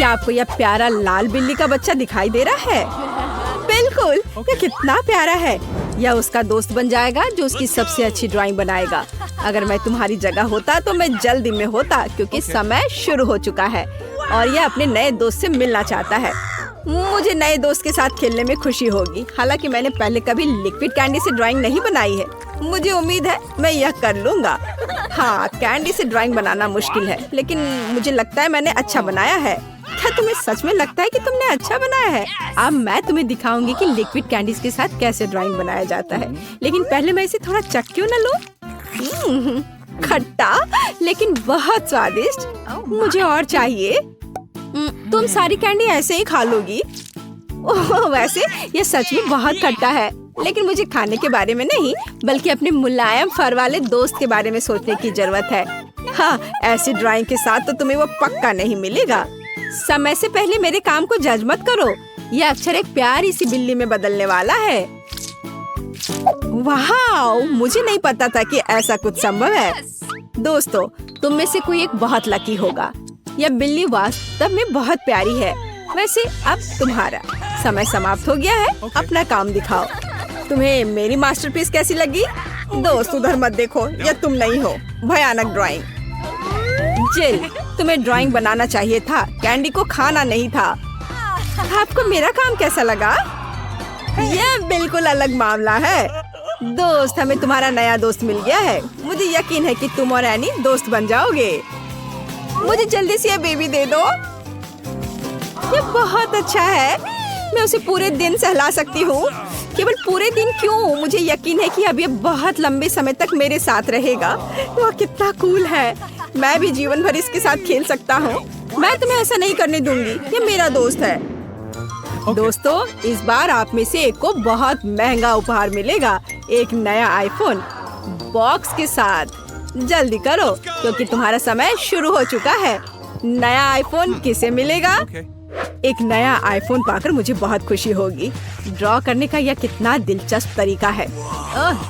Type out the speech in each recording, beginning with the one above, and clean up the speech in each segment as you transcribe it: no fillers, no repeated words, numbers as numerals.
क्या आपको यह प्यारा लाल बिल्ली का बच्चा दिखाई दे रहा है? बिल्कुल, ये कितना प्यारा है। यह उसका दोस्त बन जाएगा जो उसकी सबसे अच्छी ड्राइंग बनाएगा। अगर मैं तुम्हारी जगह होता तो मैं जल्दी में होता, क्योंकि समय शुरू हो चुका है और यह अपने नए दोस्त से मिलना चाहता है। मुझे नए दोस्त के साथ खेलने में खुशी होगी। हालांकि मैंने पहले कभी लिक्विड कैंडी से ड्राइंग नहीं बनाई है। मुझे उम्मीद है मैं यह कर लूँगा। हाँ, कैंडी से ड्राइंग बनाना मुश्किल है, लेकिन मुझे लगता है मैंने अच्छा बनाया है। क्या तुम्हें सच में लगता है कि तुमने अच्छा बनाया है? अब मैं तुम्हें दिखाऊंगी कि लिक्विड कैंडीज के साथ कैसे ड्राइंग बनाया जाता है। लेकिन पहले मैं इसे थोड़ा चख क्यों न लूं? खट्टा लेकिन बहुत स्वादिष्ट। मुझे और चाहिए। तुम सारी कैंडी ऐसे ही खा लोगी? ओह, वैसे ये सच में बहुत खट्टा है। लेकिन मुझे खाने के बारे में नहीं, बल्कि अपने मुलायम फर वाले दोस्त के बारे में सोचने की जरूरत है। हाँ, ऐसी ड्राइंग के साथ तो तुम्हें वो पक्का नहीं मिलेगा। समय से पहले मेरे काम को जज मत करो। यह अक्षर एक प्यारी सी बिल्ली में बदलने वाला है। वाह, मुझे नहीं पता था कि ऐसा कुछ संभव है। दोस्तों, तुम में से कोई एक बहुत लकी होगा। यह बिल्ली वास्तव में बहुत प्यारी है। वैसे अब तुम्हारा समय समाप्त हो गया है। अपना काम दिखाओ। तुम्हें मेरी मास्टरपीस कैसी लगी? दोस्त, उधर मत देखो, यह तुम नहीं हो। भयानक ड्राइंग। जिल, तुम्हें ड्राइंग बनाना चाहिए था, कैंडी को खाना नहीं था। आपको मेरा काम कैसा लगा? यह बिल्कुल अलग मामला है। दोस्त, हमें तुम्हारा नया दोस्त मिल गया है। मुझे यकीन है कि तुम और एनी दोस्त बन जाओगे। मुझे जल्दी से यह बेबी दे दो। यह बहुत अच्छा है। मैं उसे पूरे दिन सहला सकती हूँ। केवल पूरे दिन क्यों? मुझे यकीन है कि अब ये बहुत लंबे समय तक मेरे साथ रहेगा। वह कितना कूल है। मैं भी जीवन भर इसके साथ खेल सकता हूँ। मैं तुम्हें ऐसा नहीं करने दूंगी। ये मेरा दोस्त है। दोस्तों, इस बार आप में से एक को बहुत महंगा उपहार मिलेगा। एक नया आईफोन बॉक्स के साथ। जल्दी करो, क्योंकि तुम्हारा समय शुरू हो चुका है। नया आईफोन किसे मिलेगा? एक नया आईफोन पाकर मुझे बहुत खुशी होगी। ड्रॉ करने का यह कितना दिलचस्प तरीका है।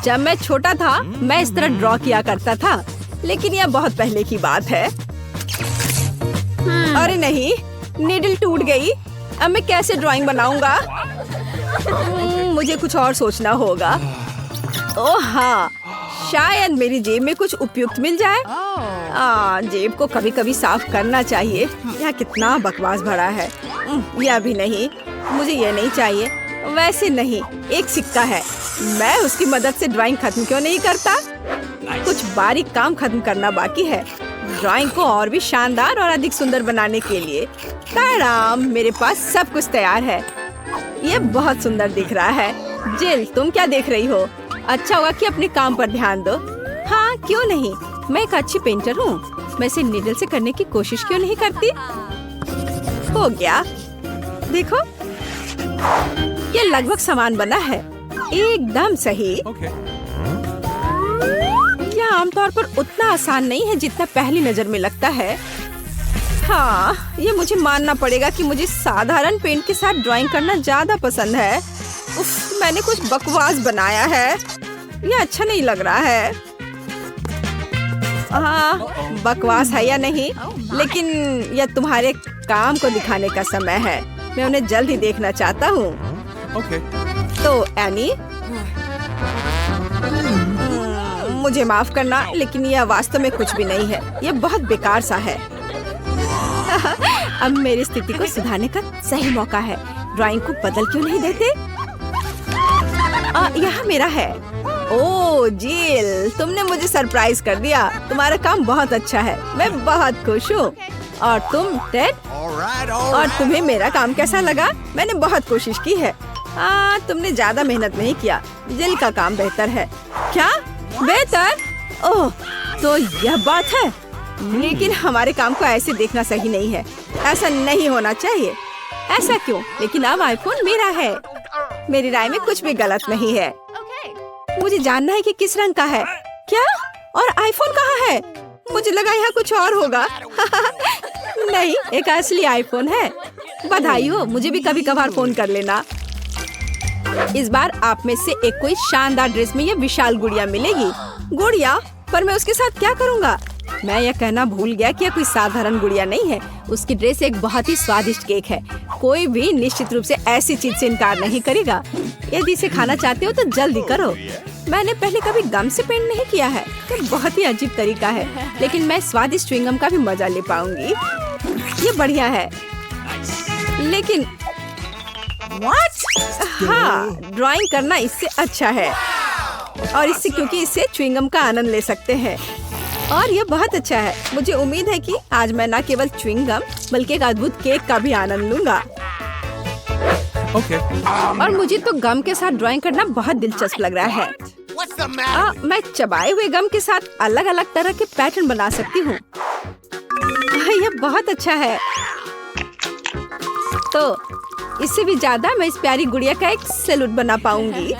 जब मैं छोटा था मैं इस तरह ड्रॉ किया करता था, लेकिन यह बहुत पहले की बात है। अरे नहीं, नीडल टूट गई। अब मैं कैसे ड्राइंग बनाऊंगा? मुझे कुछ और सोचना होगा। ओह हाँ, शायद मेरी जेब में कुछ उपयुक्त मिल जाए। जेब को कभी कभी साफ करना चाहिए। यह कितना बकवास भरा है। यह भी नहीं, मुझे यह नहीं चाहिए। वैसे नहीं, एक सिक्का है। मैं उसकी मदद से ड्राइंग खत्म क्यों नहीं करता? कुछ बारीक काम खत्म करना बाकी है। ड्राइंग को और भी शानदार और अधिक सुंदर बनाने के लिए ताराम, मेरे पास सब कुछ तैयार है। ये बहुत सुंदर दिख रहा है। जिल, तुम क्या देख रही हो? अच्छा होगा कि अपने काम पर ध्यान दो। हाँ, क्यों नहीं, मैं एक अच्छी पेंटर हूँ। मैं इसे नीडल से करने की कोशिश क्यों नहीं करती? हो गया, देखो ये लगभग समान बना है। एकदम सही। यह आमतौर पर उतना आसान नहीं है जितना पहली नजर में लगता है। हाँ, ये मुझे मानना पड़ेगा कि मुझे साधारण पेंट के साथ ड्राइंग करना ज्यादा पसंद है। उफ, मैंने कुछ बकवास बनाया है। ये अच्छा नहीं लग रहा है। हाँ, बकवास है या नहीं, लेकिन यह तुम्हारे काम को दिखाने का समय है। मैं उन्हें जल्द ही देखना चाहता हूँ। तो एनी, मुझे माफ करना, लेकिन यह वास्तव में कुछ भी नहीं है। यह बहुत बेकार सा है। अब मेरी स्थिति को सुधारने का सही मौका है। ड्राइंग को बदल क्यों नहीं देते? यह मेरा है। ओह जिल, तुमने मुझे सरप्राइज कर दिया। तुम्हारा काम बहुत अच्छा है। मैं बहुत खुश हूँ। और तुम टेड? और तुम्हें मेरा काम कैसा लगा? मैंने बहुत कोशिश की है। तुमने ज्यादा मेहनत नहीं किया। जिल का काम बेहतर है। क्या बेहतर? ओह, तो यह बात है। लेकिन हमारे काम को ऐसे देखना सही नहीं है। ऐसा नहीं होना चाहिए। ऐसा क्यों? लेकिन अब आईफोन मेरा है। मेरी राय में कुछ भी गलत नहीं है। मुझे जानना है कि किस रंग का है। क्या? और आईफोन कहाँ है? मुझे लगा यहाँ कुछ और होगा। नहीं, एक असली आईफोन है। बधाई हो, मुझे भी कभी कभार फोन कर लेना। इस बार आप में से एक कोई शानदार ड्रेस में ये विशाल गुड़िया मिलेगी। गुड़िया? पर मैं उसके साथ क्या करूँगा? मैं यह कहना भूल गया कि यह कोई साधारण गुड़िया नहीं है। उसकी ड्रेस एक बहुत ही स्वादिष्ट केक है। कोई भी निश्चित रूप से ऐसी चीज से इनकार नहीं करेगा। यदि इसे खाना चाहते हो तो जल्दी करो। मैंने पहले कभी गम से पेंट नहीं किया है। ये बहुत ही अजीब तरीका है, लेकिन मैं स्वादिष्ट च्युइंगम का भी मजा ले पाऊंगी। ये बढ़िया है, लेकिन हाँ, ड्राइंग करना इससे अच्छा है और इससे क्योंकि इससे च्युइंगम का आनंद ले सकते हैं और यह बहुत अच्छा है। मुझे उम्मीद है कि आज मैं न केवल च्युइंगम बल्कि एक अद्भुत केक का भी आनंद लूंगा। और मुझे तो गम के साथ ड्राइंग करना बहुत दिलचस्प लग रहा है। मैं चबाए हुए गम के साथ अलग अलग तरह के पैटर्न बना सकती हूँ। यह बहुत अच्छा है। तो इससे भी ज्यादा मैं इस प्यारी गुड़िया का एक सैल्यूट बना पाऊंगी।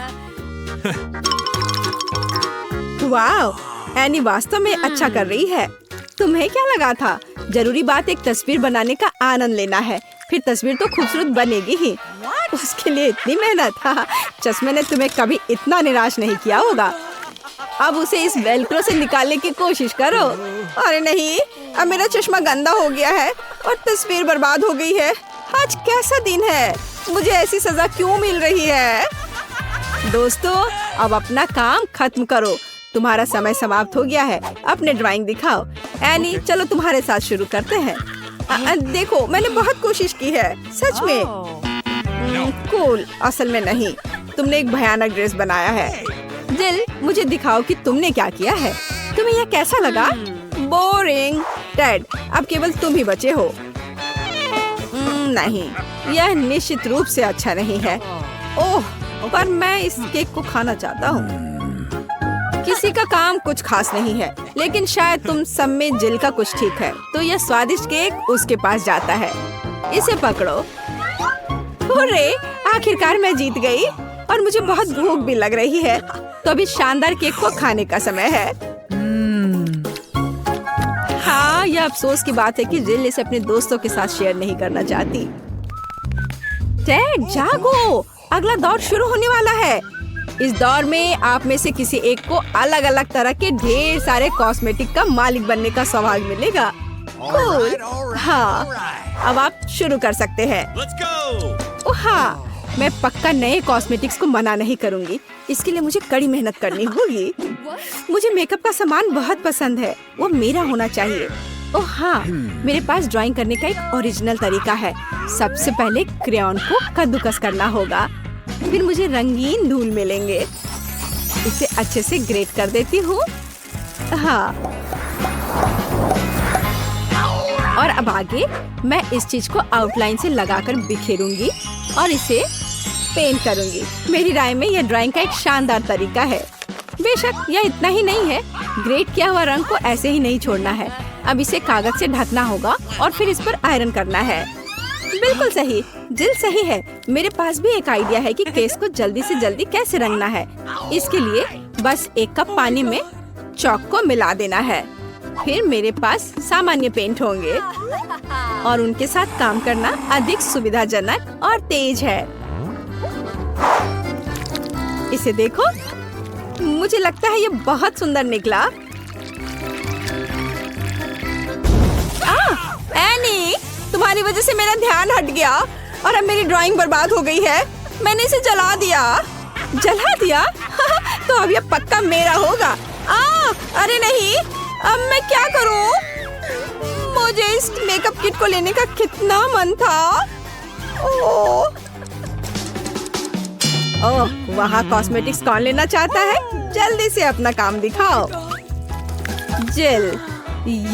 वाह, एनी वास्तव में अच्छा कर रही है। तुम्हें क्या लगा था? जरूरी बात एक तस्वीर बनाने का आनंद लेना है, फिर तस्वीर तो खूबसूरत बनेगी ही। उसके लिए इतनी मेहनत। चश्मे ने तुम्हें कभी इतना निराश नहीं किया होगा। अब उसे इस वेलक्रो से निकालने की कोशिश करो। अरे नहीं, अब मेरा चश्मा गंदा हो गया है और तस्वीर बर्बाद हो गई है। आज कैसा दिन है? मुझे ऐसी सजा क्यों मिल रही है? दोस्तों, अब अपना काम खत्म करो। तुम्हारा समय समाप्त हो गया है। अपने ड्राइंग दिखाओ। एनी, चलो तुम्हारे साथ शुरू करते हैं। देखो, मैंने बहुत कोशिश की है, सच में। कूल, असल में नहीं। तुमने एक भयानक ड्रेस बनाया है। जिल, मुझे दिखाओ कि तुमने क्या किया है। तुम्हें यह कैसा लगा? बोरिंग। टेड, अब केवल तुम ही बचे हो। नहीं, यह निश्चित रूप से अच्छा नहीं है। ओह, पर मैं इस केक को खाना चाहता हूँ। किसी का काम कुछ खास नहीं है, लेकिन शायद तुम सब में जिल का कुछ ठीक है। तो यह स्वादिष्ट केक उसके पास जाता है। इसे पकड़ो। हुर्रे, आखिरकार मैं जीत गई और मुझे बहुत भूख भी लग रही है। तो अभी शानदार केक को खाने का समय है। हाँ, यह अफसोस की बात है कि जिल इसे अपने दोस्तों के साथ शेयर नहीं करना चाहती। टेड, जागो, अगला दौर शुरू होने वाला है। इस दौर में आप में से किसी एक को अलग अलग तरह के ढेर सारे कॉस्मेटिक का मालिक बनने का सौभाग्य मिलेगा। कूल। हाँ, अब आप शुरू कर सकते हैं। ओह हाँ, मैं पक्का नए कॉस्मेटिक्स को मना नहीं करूंगी। इसके लिए मुझे कड़ी मेहनत करनी होगी। मुझे मेकअप का सामान बहुत पसंद है, वो मेरा होना चाहिए। ओह हाँ, मेरे पास ड्राइंग करने का एक ओरिजिनल तरीका है। सबसे पहले क्रेयॉन को कद्दूकस करना होगा, फिर मुझे रंगीन धूल मिलेंगे। इसे अच्छे से ग्रेट कर देती हूँ। हाँ, और अब आगे मैं इस चीज को आउटलाइन से लगाकर बिखेरूंगी और इसे पेंट करूंगी। मेरी राय में यह ड्राइंग का एक शानदार तरीका है। बेशक यह इतना ही नहीं है, ग्रेट किया हुआ रंग को ऐसे ही नहीं छोड़ना है। अब इसे कागज से ढकना होगा और फिर इस पर आयरन करना है। बिल्कुल सही, जिल सही है। मेरे पास भी एक आइडिया है कि केस को जल्दी से जल्दी कैसे रंगना है। इसके लिए बस 1 कप पानी में चॉक को मिला देना है। फिर मेरे पास सामान्य पेंट होंगे और उनके साथ काम करना अधिक सुविधाजनक और तेज है। इसे देखो, मुझे लगता है ये बहुत सुंदर निकला। एनी, तुम्हारी वजह से मेरा ध्यान हट गया और अब मेरी ड्राइंग बर्बाद हो गई है। मैंने इसे जला दिया। जला दिया? तो अब यह पक्का मेरा होगा। अरे नहीं, अब मैं क्या करूं? मुझे इस मेकअप किट को लेने का कितना मन था। ओह, वहाँ कॉस्मेटिक्स कौन लेना चाहता है? जल्दी से अपना काम दिखाओ। जिल,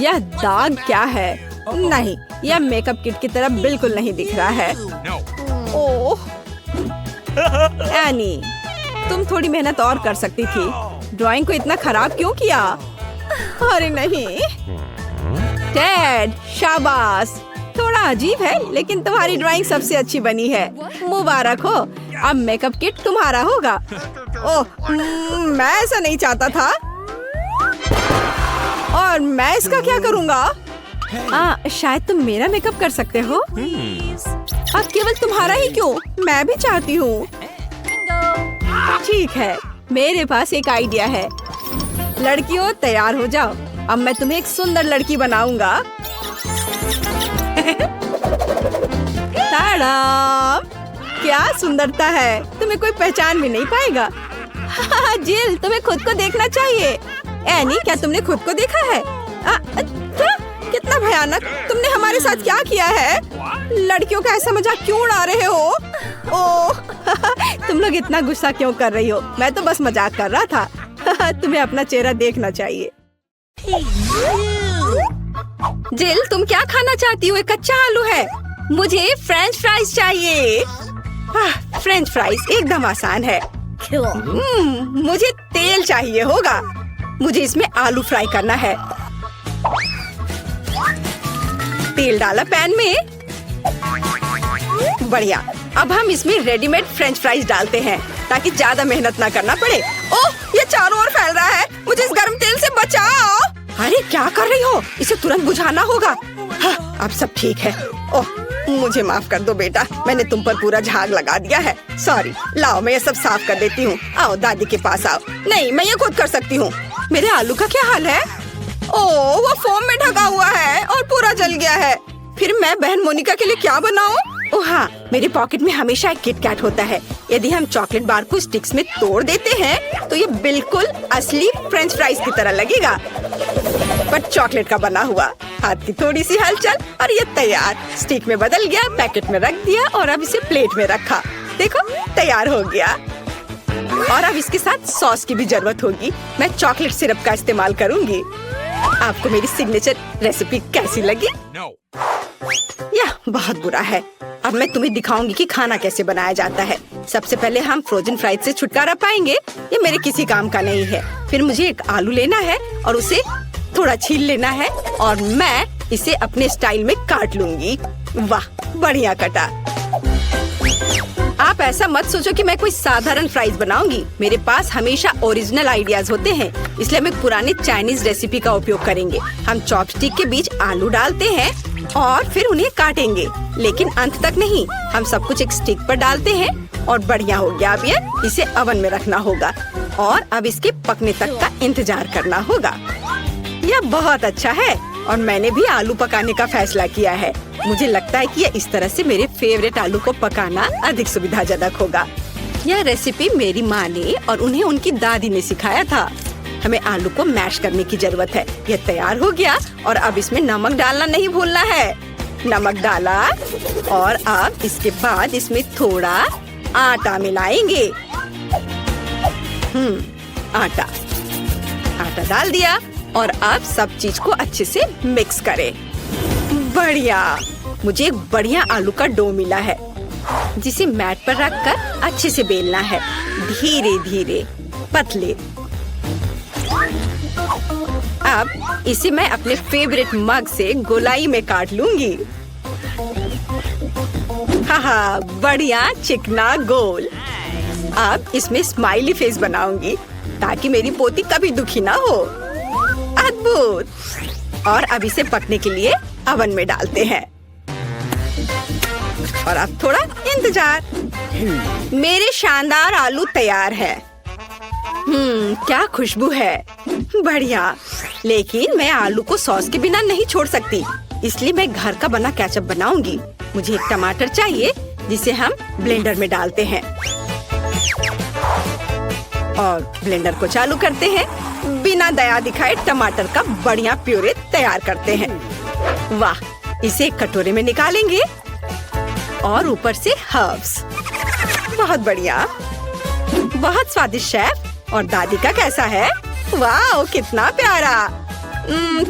यह दाग क्या है? नहीं, यह मेकअप किट की तरह बिल्कुल नहीं दिख रहा है। ओह, एनी, तुम थोड़ी मेहनत और कर सकती थी। ड्राइंग को इतना खराब क्यों किया? अरे नहीं। टेड, शाबाश। थोड़ा अजीब है, लेकिन तुम्हारी ड्राइंग सबसे अच्छी बनी है। मुबारक हो। अब मेकअप किट तुम्हारा होगा। ओह, मैं ऐसा नहीं चाहता था। और मैं इसका क्या करूँगा? शायद तुम मेरा मेकअप कर सकते हो। अब केवल तुम्हारा ही क्यों, मैं भी चाहती हूँ। ठीक है, मेरे पास एक आइडिया है। लड़कियों, तैयार हो जाओ। अब मैं तुम्हें एक सुंदर लड़की बनाऊंगा। ताड़ाम! क्या सुंदरता है, तुम्हें कोई पहचान भी नहीं पाएगा। जिल, तुम्हें खुद को देखना चाहिए। एनी, क्या तुमने खुद को देखा है? कितना भयानक! तुमने हमारे साथ क्या किया है? लड़कियों का ऐसा मजाक क्यों उड़ा रहे हो? ओह, तुम लोग इतना गुस्सा क्यों कर रही हो? मैं तो बस मजाक कर रहा था। तुम्हें अपना चेहरा देखना चाहिए। जिल, तुम क्या खाना चाहती हो? एक कच्चा आलू है। मुझे फ्रेंच फ्राइज चाहिए। फ्रेंच फ्राइज एकदम आसान है। मुझे तेल चाहिए होगा। मुझे इसमें आलू फ्राई करना है। तेल डाला पैन में। बढ़िया। अब हम इसमें रेडीमेड फ्रेंच फ्राइज डालते हैं ताकि ज्यादा मेहनत ना करना पड़े। ओह, ये चारों ओर फैल रहा है। मुझे इस गर्म तेल से बचाओ। अरे क्या कर रही हो? इसे तुरंत बुझाना होगा। हाँ, अब सब ठीक है। ओह, मुझे माफ कर दो बेटा, मैंने तुम पर पूरा झाग लगा दिया है। सॉरी। लाओ, मैं ये सब साफ कर देती हूँ। आओ, दादी के पास आओ। नहीं, मैं ये खुद कर सकती हूँ। मेरे आलू का क्या हाल है? ओह, वो फोम में ढका हुआ है और पूरा जल गया है। फिर मैं बहन मोनिका के लिए क्या बनाऊं? ओह हाँ, मेरे पॉकेट में हमेशा एक किट कैट होता है। यदि हम चॉकलेट बार को स्टिक्स में तोड़ देते हैं तो ये बिल्कुल असली फ्रेंच फ्राइज की तरह लगेगा, पर चॉकलेट का बना हुआ। हाथ की थोड़ी सी हलचल और ये तैयार। स्टिक में बदल गया, पैकेट में रख दिया और अब इसे प्लेट में रखा। देखो, तैयार हो गया। और अब इसके साथ सॉस की भी जरूरत होगी। मैं चॉकलेट सिरप का इस्तेमाल करूंगी। आपको मेरी सिग्नेचर रेसिपी कैसी लगी? यह बहुत बुरा है। अब मैं तुम्हें दिखाऊंगी कि खाना कैसे बनाया जाता है। सबसे पहले हम फ्रोजन फ्राइज से छुटकारा पाएंगे। ये मेरे किसी काम का नहीं है। फिर मुझे एक आलू लेना है और उसे थोड़ा छील लेना है और मैं इसे अपने स्टाइल में काट लूंगी। वाह, बढ़िया कटा। आप ऐसा मत सोचो कि मैं कोई साधारण फ्राइज बनाऊंगी। मेरे पास हमेशा ओरिजिनल आइडियाज होते हैं, इसलिए हम एक पुरानी चाइनीज रेसिपी का उपयोग करेंगे। हम चॉपस्टिक के बीच आलू डालते हैं और फिर उन्हें काटेंगे, लेकिन अंत तक नहीं। हम सब कुछ एक स्टिक पर डालते हैं और बढ़िया हो गया। अब ये इसे ओवन में रखना होगा और अब इसके पकने तक का इंतजार करना होगा। यह बहुत अच्छा है और मैंने भी आलू पकाने का फैसला किया है। मुझे लगता है कि यह इस तरह से मेरे फेवरेट आलू को पकाना अधिक सुविधाजनक होगा। यह रेसिपी मेरी माँ ने और उन्हें उनकी दादी ने सिखाया था। हमें आलू को मैश करने की जरूरत है। यह तैयार हो गया और अब इसमें नमक डालना नहीं भूलना है। नमक डाला और अब इसके बाद इसमें थोड़ा आटा मिलाएंगे। आटा डाल दिया और अब सब चीज को अच्छे से मिक्स करें। बढ़िया। मुझे एक बढ़िया आलू का डो मिला है जिसे मैट पर रखकर अच्छे से बेलना है। धीरे धीरे, पतले। अब इसे मैं अपने फेवरेट मग से गोलाई में काट लूंगी। हाँ, बढ़िया चिकना गोल। अब इसमें स्माइली फेस बनाऊंगी ताकि मेरी पोती कभी दुखी ना हो। अद्भुत। और अब इसे पकने के लिए ओवन में डालते हैं और अब थोड़ा इंतजार। मेरे शानदार आलू तैयार है। क्या खुशबू है। बढ़िया। लेकिन मैं आलू को सॉस के बिना नहीं छोड़ सकती, इसलिए मैं घर का बना केचप बनाऊंगी। मुझे एक टमाटर चाहिए जिसे हम ब्लेंडर में डालते हैं और ब्लेंडर को चालू करते हैं। बिना दया दिखाए टमाटर का बढ़िया प्यूरे तैयार करते हैं। वाह, इसे एक कटोरे में निकालेंगे और ऊपर से हर्ब्स। बहुत बढ़िया, बहुत स्वादिष्ट शेफ। और दादी का कैसा है? वाह, कितना प्यारा।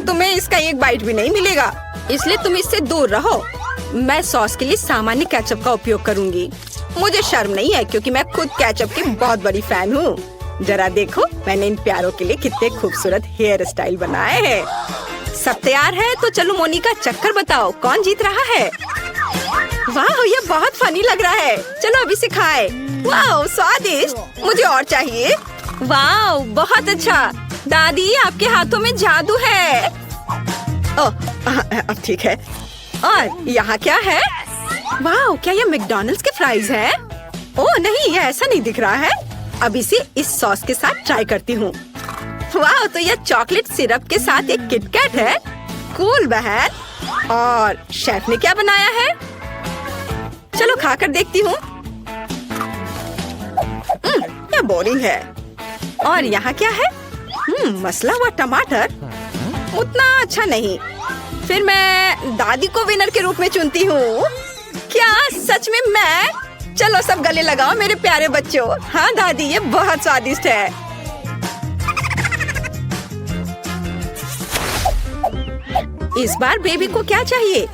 तुम्हें इसका एक बाइट भी नहीं मिलेगा, इसलिए तुम इससे दूर रहो। मैं सॉस के लिए सामान्य केचप का उपयोग करूंगी। मुझे शर्म नहीं है क्योंकि मैं खुद केचप की बहुत बड़ी फैन हूँ। जरा देखो, मैंने इन प्यारों के लिए कितने खूबसूरत हेयर स्टाइल बनाए हैं। सब तैयार है तो चलो मोनिका, चक्कर बताओ कौन जीत रहा है। वाह, ये बहुत फनी लग रहा है। चलो अभी से खाए। वाह, स्वादिष्ट। मुझे और चाहिए। वाह, बहुत अच्छा। दादी, आपके हाथों में जादू है। ओह, अब ठीक है। और यहाँ क्या है? वाह, क्या ये मैकडॉनल्ड्स के फ्राइज हैं? ओह नहीं, ये ऐसा नहीं दिख रहा है। अब इसे इस सॉस के साथ ट्राई करती हूँ। वाह, तो यह चॉकलेट सिरप के साथ एक किटकैट है। कूल बहन। और शेफ ने क्या बनाया है? चलो खाकर देखती हूँ। क्या बोरिंग है। और यहाँ क्या है? मसला हुआ टमाटर। उतना अच्छा नहीं। फिर मैं दादी को विनर के रूप में चुनती हूँ। क्या सच में मैं? चलो सब गले लगाओ मेरे प्यारे बच्चों। हाँ दादी, ये बहुत स्वादिष्ट है। इस बार बेबी को क्या चाहिए?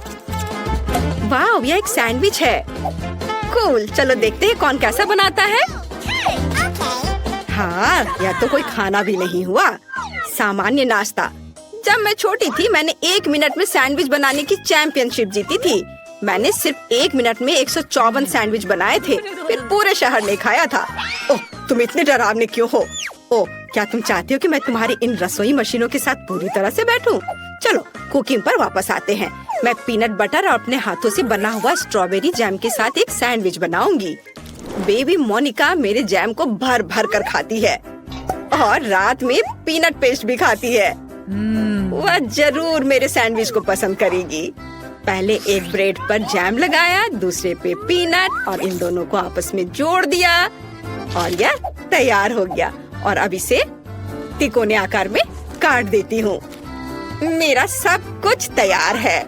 वाह, यह एक सैंडविच है। कूल, चलो देखते हैं कौन कैसा बनाता है। हाँ, यह तो कोई खाना भी नहीं हुआ, सामान्य नाश्ता। जब मैं छोटी थी मैंने 1 मिनट में सैंडविच बनाने की चैंपियनशिप जीती थी। मैंने सिर्फ 1 मिनट में 154 सैंडविच बनाए थे। फिर पूरे शहर ने खाया था। ओह, तुम इतने डरावने क्यों हो? ओह, क्या तुम चाहती हो कि मैं तुम्हारी इन रसोई मशीनों के साथ पूरी तरह से बैठूं? चलो कुकिंग पर वापस आते हैं। मैं पीनट बटर और अपने हाथों से बना हुआ स्ट्रॉबेरी जैम के साथ एक सैंडविच बनाऊंगी। बेबी मोनिका मेरे जैम को भर भर कर खाती है और रात में पीनट पेस्ट भी खाती है। वह जरूर मेरे सैंडविच को पसंद करेगी। पहले एक ब्रेड पर जैम लगाया, दूसरे पे पीनट, और इन दोनों को आपस में जोड़ दिया और यह तैयार हो गया। और अब इसे तिकोने आकार में काट देती हूँ। मेरा सब कुछ तैयार है।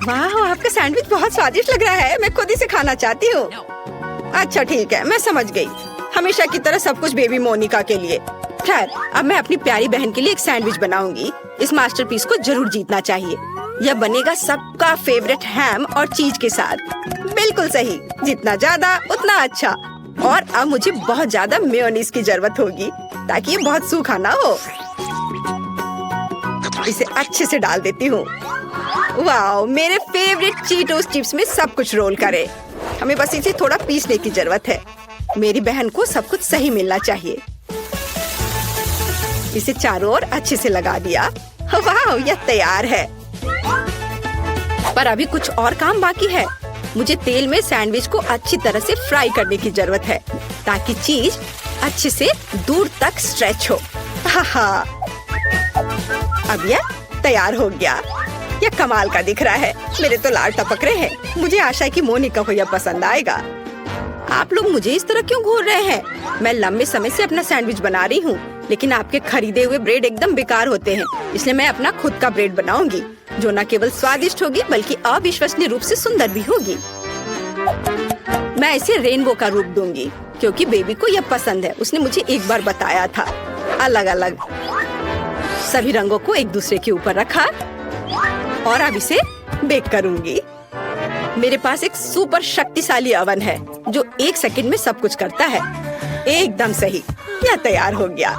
वाह, आपका सैंडविच बहुत स्वादिष्ट लग रहा है। मैं खुद इसे खाना चाहती हूँ। अच्छा ठीक है, मैं समझ गई। हमेशा की तरह सब कुछ बेबी मोनिका के लिए। खैर, अब मैं अपनी प्यारी बहन के लिए एक सैंडविच बनाऊंगी। इस मास्टरपीस को जरूर जीतना चाहिए। यह बनेगा सबका फेवरेट हैम और चीज के साथ। बिल्कुल सही, जितना ज्यादा उतना अच्छा। और अब मुझे बहुत ज्यादा मेयोनीज की जरूरत होगी ताकि ये बहुत सूखा ना हो। इसे अच्छे से डाल देती हूँ। वाह, मेरे फेवरेट चीटोस चिप्स में सब कुछ रोल करे। हमें बस इसे थोड़ा पीसने की जरूरत है। मेरी बहन को सब कुछ सही मिलना चाहिए। इसे चारों ओर अच्छे से लगा दिया। वाह, यह तैयार है। पर अभी कुछ और काम बाकी है। मुझे तेल में सैंडविच को अच्छी तरह से फ्राई करने की जरूरत है ताकि चीज अच्छे से दूर तक स्ट्रेच हो। अब यह तैयार हो गया। यह कमाल का दिख रहा है। मेरे तो लाल टपक रहे हैं। मुझे आशा है कि मोनिका को यह पसंद आएगा। आप लोग मुझे इस तरह क्यों घूर रहे हैं? मैं लंबे समय से अपना सैंडविच बना रही हूँ, लेकिन आपके खरीदे हुए ब्रेड एकदम बेकार होते हैं। इसलिए मैं अपना खुद का ब्रेड बनाऊंगी जो न केवल स्वादिष्ट होगी बल्कि अविश्वसनीय रूप से सुंदर भी होगी। मैं इसे रेनबो का रूप दूंगी क्योंकि बेबी को यह पसंद है। उसने मुझे एक बार बताया था। अलग अलग सभी रंगों को एक दूसरे के ऊपर रखा और अब इसे बेक करूंगी। मेरे पास एक सुपर शक्तिशाली ओवन है जो 1 सेकंड में सब कुछ करता है। एकदम सही, यह तैयार हो गया।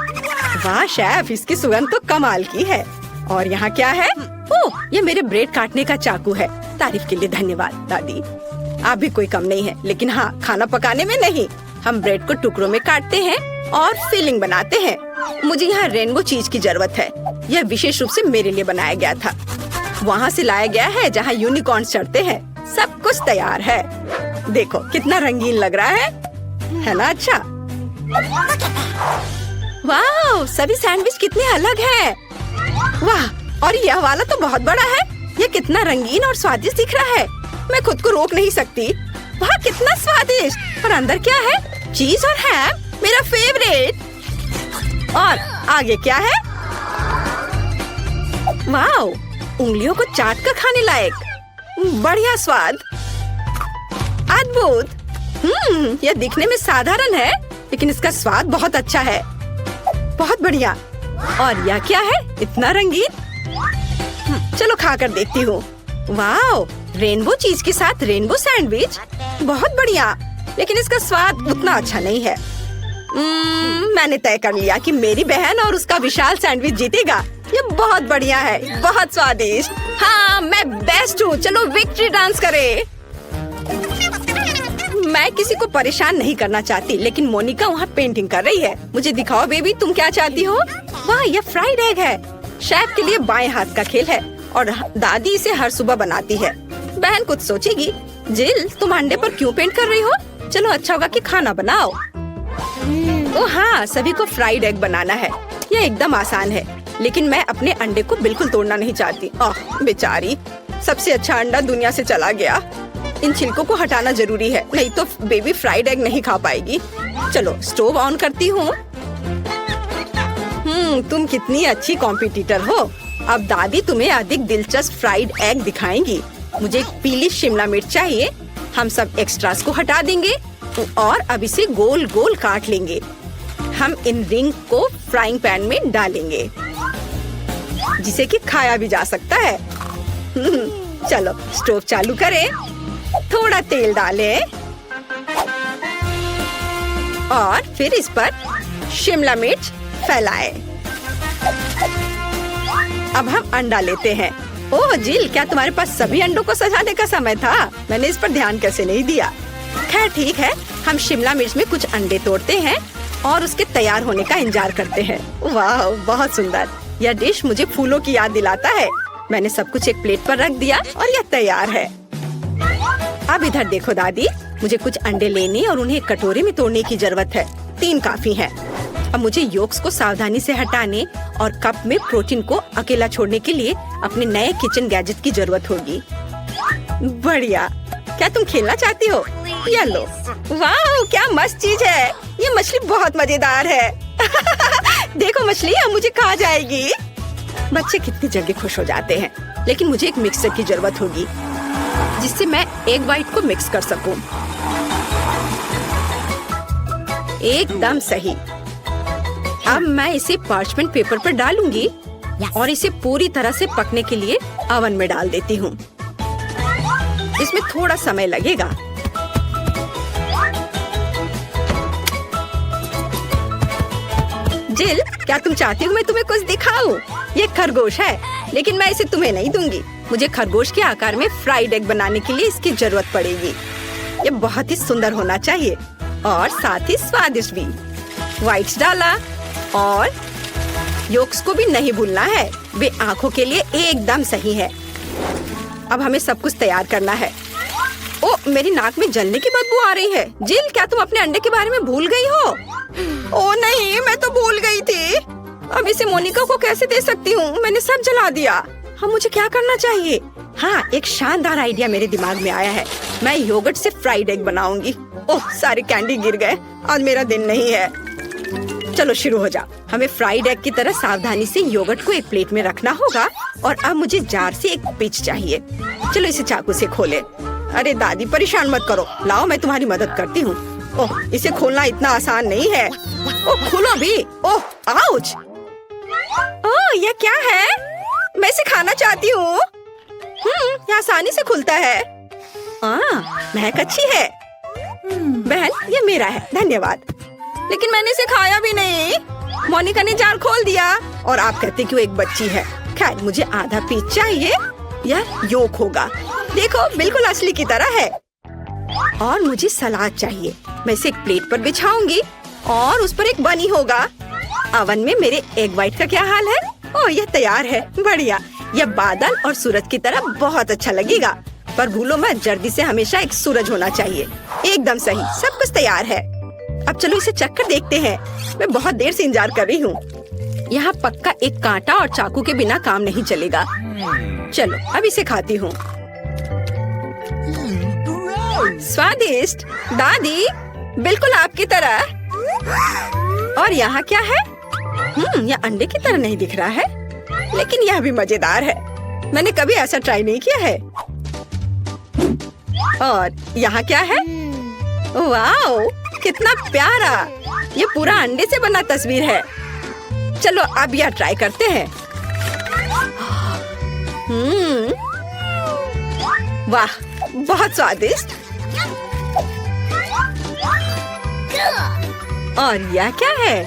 वाह शेफ, इसकी सुगंध तो कमाल की है। और यहाँ क्या है? ओह, यह मेरे ब्रेड काटने का चाकू है। तारीफ के लिए धन्यवाद दादी। आप भी कोई कम नहीं है, लेकिन हाँ, खाना पकाने में नहीं। हम ब्रेड को टुकड़ों में काटते हैं और फिलिंग बनाते हैं। मुझे यहाँ रेनबो चीज की जरूरत है। यह विशेष रूप से मेरे लिए बनाया गया था। वहाँ से लाया गया है जहाँ यूनिकॉर्न चढ़ते हैं। सब कुछ तैयार है। देखो कितना रंगीन लग रहा है ना? अच्छा, वाह, सभी सैंडविच कितने अलग हैं। वाह, और यह वाला तो बहुत बड़ा है। यह कितना रंगीन और स्वादिष्ट दिख रहा है। मैं खुद को रोक नहीं सकती। वाह, कितना स्वादिष्ट। और अंदर क्या है? चीज और हैम, मेरा फेवरेट। और आगे क्या है? वाह, उंगलियों को चाट कर खाने लायक। बढ़िया स्वाद, अद्भुत। यह दिखने में साधारण है लेकिन इसका स्वाद बहुत अच्छा है। बहुत बढ़िया। और यह क्या है? इतना रंगीन। चलो खाकर देखती हूँ। वाह, रेनबो चीज के साथ रेनबो सैंडविच, बहुत बढ़िया। लेकिन इसका स्वाद उतना अच्छा नहीं है। मैंने तय कर लिया कि मेरी बहन और उसका विशाल सैंडविच जीतेगा। ये बहुत बढ़िया है, बहुत स्वादिष्ट। हाँ, मैं बेस्ट हूँ। चलो विक्ट्री डांस करें। मैं किसी को परेशान नहीं करना चाहती, लेकिन मोनिका वहाँ पेंटिंग कर रही है। मुझे दिखाओ बेबी, तुम क्या चाहती हो? वाह, यह फ्राइड एग है। शेफ के लिए बाएं हाथ का खेल है और दादी इसे हर सुबह बनाती है। बहन कुछ सोचेगी। जिल, तुम अंडे पर क्यों पेंट कर रही हो? चलो अच्छा होगा कि खाना बनाओ। ओ हाँ, सभी को फ्राइड एग बनाना है। यह एकदम आसान है, लेकिन मैं अपने अंडे को बिल्कुल तोड़ना नहीं चाहती। ओह बेचारी, सबसे अच्छा अंडा दुनिया से चला गया। इन छिलकों को हटाना जरूरी है, नहीं तो बेबी फ्राइड एग नहीं खा पाएगी। चलो स्टोव ऑन करती हूँ। तुम कितनी अच्छी कॉम्पिटिटर हो। अब दादी तुम्हें अधिक दिलचस्प फ्राइड एग दिखाएंगी। मुझे एक पीली शिमला मिर्च चाहिए। हम सब एक्स्ट्रास को हटा देंगे और अब इसे गोल गोल काट लेंगे। हम इन रिंग को फ्राइंग पैन में डालेंगे, जिसे कि खाया भी जा सकता है। चलो स्टोव चालू करें, थोड़ा तेल डालें और फिर इस पर शिमला मिर्च फैलाएं। अब हम अंडा लेते हैं। ओह जिल, क्या तुम्हारे पास सभी अंडों को सजाने का समय था? मैंने इस पर ध्यान कैसे नहीं दिया। खैर ठीक है, हम शिमला मिर्च में कुछ अंडे तोड़ते हैं और उसके तैयार होने का इंतजार करते हैं। वाह बहुत सुंदर। यह डिश मुझे फूलों की याद दिलाता है। मैंने सब कुछ एक प्लेट पर रख दिया और यह तैयार है। अब इधर देखो दादी, मुझे कुछ अंडे लेने और उन्हें एक कटोरे में तोड़ने की जरूरत है। 3 काफी है। अब मुझे योक्स को सावधानी से हटाने और कप में प्रोटीन को अकेला छोड़ने के लिए अपने नए किचन गैजेट की जरूरत होगी। बढ़िया, क्या तुम खेलना चाहती हो? ये लो। वाह क्या मस्त चीज है। ये मछली बहुत मजेदार है। देखो मछली अब मुझे खा जाएगी। बच्चे कितनी जल्दी खुश हो जाते हैं, लेकिन मुझे एक मिक्सर की जरूरत होगी जिससे मैं एग व्हाइट को मिक्स कर सकूं। एकदम सही। अब मैं इसे पार्चमेंट पेपर पर डालूंगी और इसे पूरी तरह से पकने के लिए ओवन में डाल देती हूँ। इसमें थोड़ा समय लगेगा। जिल, क्या तुम चाहती हो मैं तुम्हें कुछ दिखाऊं? ये खरगोश है, लेकिन मैं इसे तुम्हें नहीं दूंगी। मुझे खरगोश के आकार में फ्राइड एग बनाने के लिए इसकी जरूरत पड़ेगी। ये बहुत ही सुंदर होना चाहिए और साथ ही स्वादिष्ट भी। व्हाइट्स डाला और योक्स को भी नहीं भूलना है। वे आँखों के लिए एकदम सही है। अब हमें सब कुछ तैयार करना है। ओ मेरी नाक में जलने की बदबू आ रही है। जिल, क्या तुम अपने अंडे के बारे में भूल गई हो? ओ नहीं, मैं तो भूल गई थी। अब इसे मोनिका को कैसे दे सकती हूँ? मैंने सब जला दिया। हम मुझे क्या करना चाहिए? हाँ, एक शानदार आइडिया मेरे दिमाग में आया है। मैं योगर्ट से फ्राइड एग बनाऊंगी। ओह सारे कैंडी गिर गए। आज मेरा दिन नहीं है। चलो शुरू हो जाओ। हमें फ्राइड एग की तरह सावधानी से योगर्ट को एक प्लेट में रखना होगा और अब मुझे जार से एक पिच चाहिए। चलो इसे चाकू से खोले। अरे दादी परेशान मत करो, लाओ मैं तुम्हारी मदद करती हूँ। ओह इसे खोलना इतना आसान नहीं है। ओह खोलो भी। ओह आउच। ओह यह क्या है? मैं इसे खाना चाहती हूँ। यह आसानी से खुलता है। महक अच्छी है। बहन ये मेरा है, धन्यवाद। लेकिन मैंने इसे खाया भी नहीं। मोनिका ने जार खोल दिया और आप कहते कि वो एक बच्ची है। खैर मुझे आधा पीस चाहिए। यह योक होगा। देखो बिल्कुल असली की तरह है। और मुझे सलाद चाहिए। मैं इसे एक प्लेट पर बिछाऊंगी और उस पर एक बनी होगा। ओवन में मेरे एग व्हाइट का क्या हाल है? ओह यह तैयार है। बढ़िया, यह बादल और सूरज की तरह बहुत अच्छा लगेगा। पर भूलो मत, जल्दी से हमेशा एक सूरज होना चाहिए। एकदम सही, सब कुछ तैयार है। अब चलो इसे चख कर देखते हैं। मैं बहुत देर से इंतजार कर रही हूँ। यहाँ पक्का एक कांटा और चाकू के बिना काम नहीं चलेगा। चलो अब इसे खाती हूँ। स्वादिष्ट दादी, बिल्कुल आपकी तरह। और यहाँ क्या है? यह अंडे की तरह नहीं दिख रहा है, लेकिन यह भी मजेदार है। मैंने कभी ऐसा ट्राई नहीं किया है। और यहाँ क्या है? वाओ कितना प्यारा। ये पूरा अंडे से बना तस्वीर है। चलो अब यह ट्राई करते हैं। वाह बहुत स्वादिष्ट। और यह क्या है?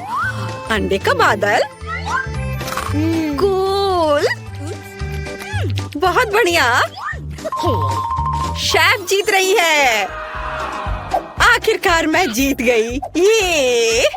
अंडे का बादल। कूल, बहुत बढ़िया। शेफ जीत रही है। आखिरकार मैं जीत गई। ये